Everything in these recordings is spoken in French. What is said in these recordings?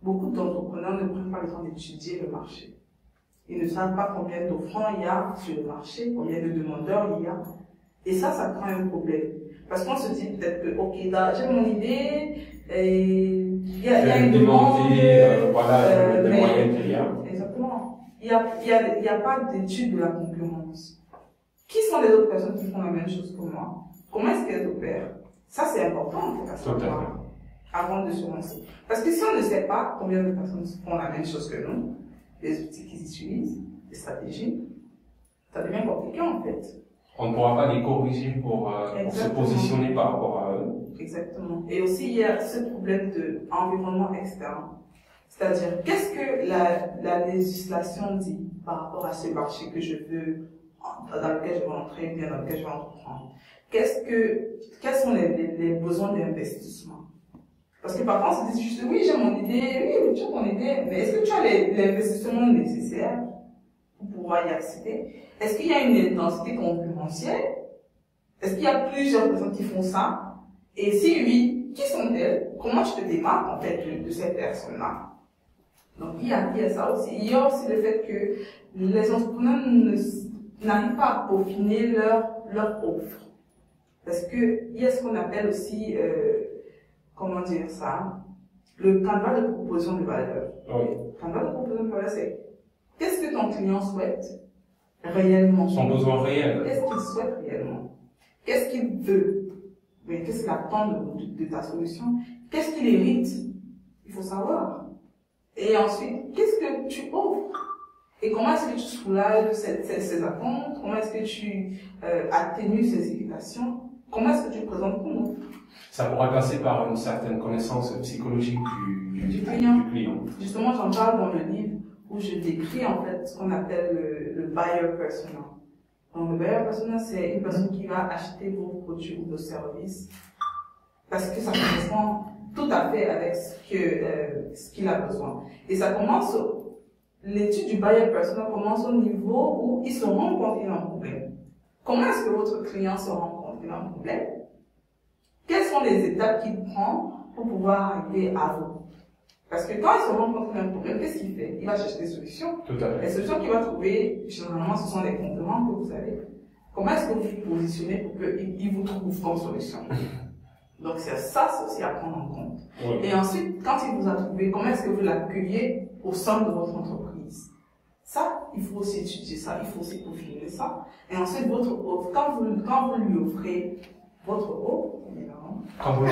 beaucoup d'entrepreneurs ne prennent pas le temps d'étudier le marché. Ils ne savent pas combien d'offrants il y a sur le marché, combien de demandeurs il y a. Et ça crée un problème. Parce qu'on se dit peut-être que, ok, j'ai mon idée, et il y a une demande. Voilà, les moyens qu'il y a. Exactement. Il n'y a pas d'étude de la concurrence. Qui sont les autres personnes qui font la même chose que moi? Comment est-ce qu'elles opèrent? Ça, c'est important à savoir avant de se lancer. Parce que si on ne sait pas combien de personnes font la même chose que nous, les outils qu'ils utilisent, les stratégies, ça devient compliqué en fait. On ne pourra pas les corriger pour se positionner par rapport à eux. Exactement. Et aussi, il y a ce problème d'environnement externe. C'est-à-dire, qu'est-ce que la législation dit par rapport à ce marché que je veux, dans lequel je vais entrer, bien dans lequel je vais entreprendre? Quels sont les besoins d'investissement? Parce que parfois, on se dit juste, oui, j'ai mon idée, oui, tu as ton idée, mais est-ce que tu as l'investissement nécessaire pour pouvoir y accéder? Est-ce qu'il y a une densité concurrentielle? Est-ce qu'il y a plusieurs personnes qui font ça? Et si oui, qui sont-elles? Comment tu te démarques, en fait, de ces personnes-là? Donc, il y a ça aussi. Il y a aussi le fait que les entrepreneurs n'arrivent pas à peaufiner leur offre. Parce que il y a ce qu'on appelle aussi, comment dire ça, le canevas de proposition de valeur. Oui. Le canevas de proposition de valeur, c'est qu'est-ce que ton client souhaite réellement? Son besoin réel. Qu'est-ce qu'il souhaite réellement? Qu'est-ce qu'il veut? Mais qu'est-ce qu'il attend de ta solution? Qu'est-ce qu'il hérite? Il faut savoir. Et ensuite, qu'est-ce que tu offres? Et comment est-ce que tu soulages ces attentes? Comment est-ce que tu atténues ces irritations? Comment est-ce que tu présentes ton offre? Ça pourrait passer par une certaine connaissance psychologique du client. Justement, j'en parle dans le livre où je décris en fait ce qu'on appelle le buyer persona. Donc, le buyer persona, c'est une personne qui va acheter vos produits ou vos services parce que ça correspond tout à fait avec ce qu'il a besoin. Et ça commence, l'étude du buyer persona commence au niveau où il se rend compte qu'il a un problème. Comment est-ce que votre client se rend compte qu'il a un problème? Quelles sont les étapes qu'il prend pour pouvoir arriver à vous? Parce que quand il se rend compte qu'il a un problème, qu'est-ce qu'il fait? Il va chercher des solutions. Tout à fait. Les solutions qu'il va trouver, généralement, ce sont les concurrents que vous avez. Comment est-ce que vous vous positionnez pour qu'ils vous trouvent comme solution? Donc, c'est aussi à prendre en compte. Oui. Et ensuite, quand il vous a trouvé, comment est-ce que vous l'accueillez au sein de votre entreprise? Ça, il faut aussi étudier ça, il faut aussi peaufiner ça. Et ensuite, votre offre, quand vous lui offrez votre offre, évidemment. Quand vous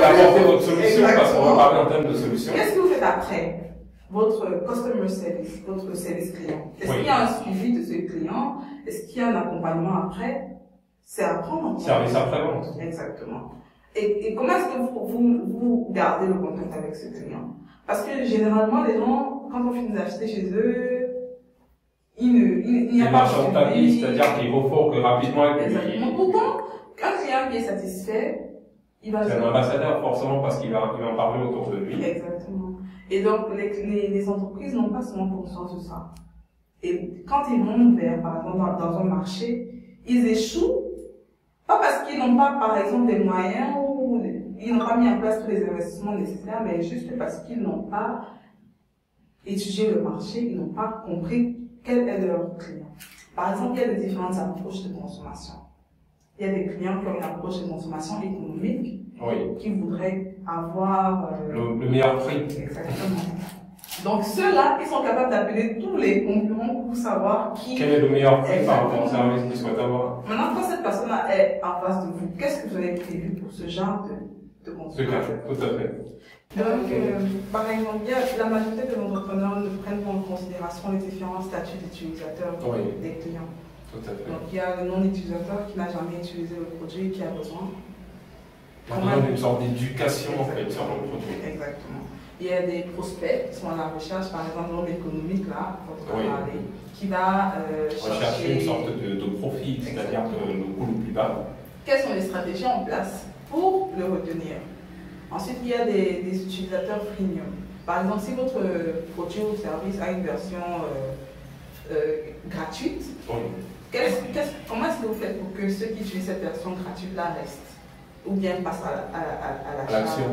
apportez votre solution, parce qu'on va parler en termes de solution. Qu'est-ce que vous faites après? Votre customer service, votre service client. Est-ce qu'il y a un suivi de ce client? Est-ce qu'il y a un accompagnement après? C'est à prendre en compte. Service après-vente. Exactement. Et comment est-ce que vous gardez le contact avec ce client? Parce que généralement, les gens, quand on finit d'acheter chez eux, il n'y a pas de suivi. C'est-à-dire qu'il faut que rapidement... Exactement. Pourtant, un client qui est satisfait, il va... C'est un ambassadeur, forcément, parce qu'il va en parler autour de lui. Exactement. Et donc, les entreprises n'ont pas seulement conscience de ça. Et quand ils vont vers, par exemple, dans un marché, ils échouent, pas parce qu'ils n'ont pas, par exemple, des moyens ou ils n'ont pas mis en place tous les investissements nécessaires, mais juste parce qu'ils n'ont pas étudié le marché, ils n'ont pas compris quel est leur client. Par exemple, il y a des différentes approches de consommation. Il y a des clients qui ont une approche de consommation économique, oui, qui voudraient avoir le meilleur prix. Exactement. Donc ceux-là, ils sont capables d'appeler tous les concurrents pour savoir quel est le meilleur prix par rapport au service qu'ils souhaitent avoir. Maintenant, quand cette personne-là est en face de vous, qu'est-ce que vous avez prévu pour ce genre de consommation? Tout à fait. Donc, par exemple, la majorité de nos entrepreneurs ne prennent pas en considération les différents statuts d'utilisateurs des clients. Tout à fait. Donc, il y a le non-utilisateur qui n'a jamais utilisé le produit et qui a besoin. On a besoin d'une sorte d'éducation en fait sur le produit. Exactement. Il y a des prospects qui sont à la recherche, par exemple, l'homme économique, là, qui va rechercher une sorte de profit, c'est-à-dire le coût le plus bas. Quelles sont les stratégies en place pour le retenir? Ensuite, il y a des utilisateurs freemium. Par exemple, si votre produit ou service a une version gratuite, comment est-ce que vous faites pour que ceux qui utilisent cette version gratuite-là restent? Ou bien passent à l'action?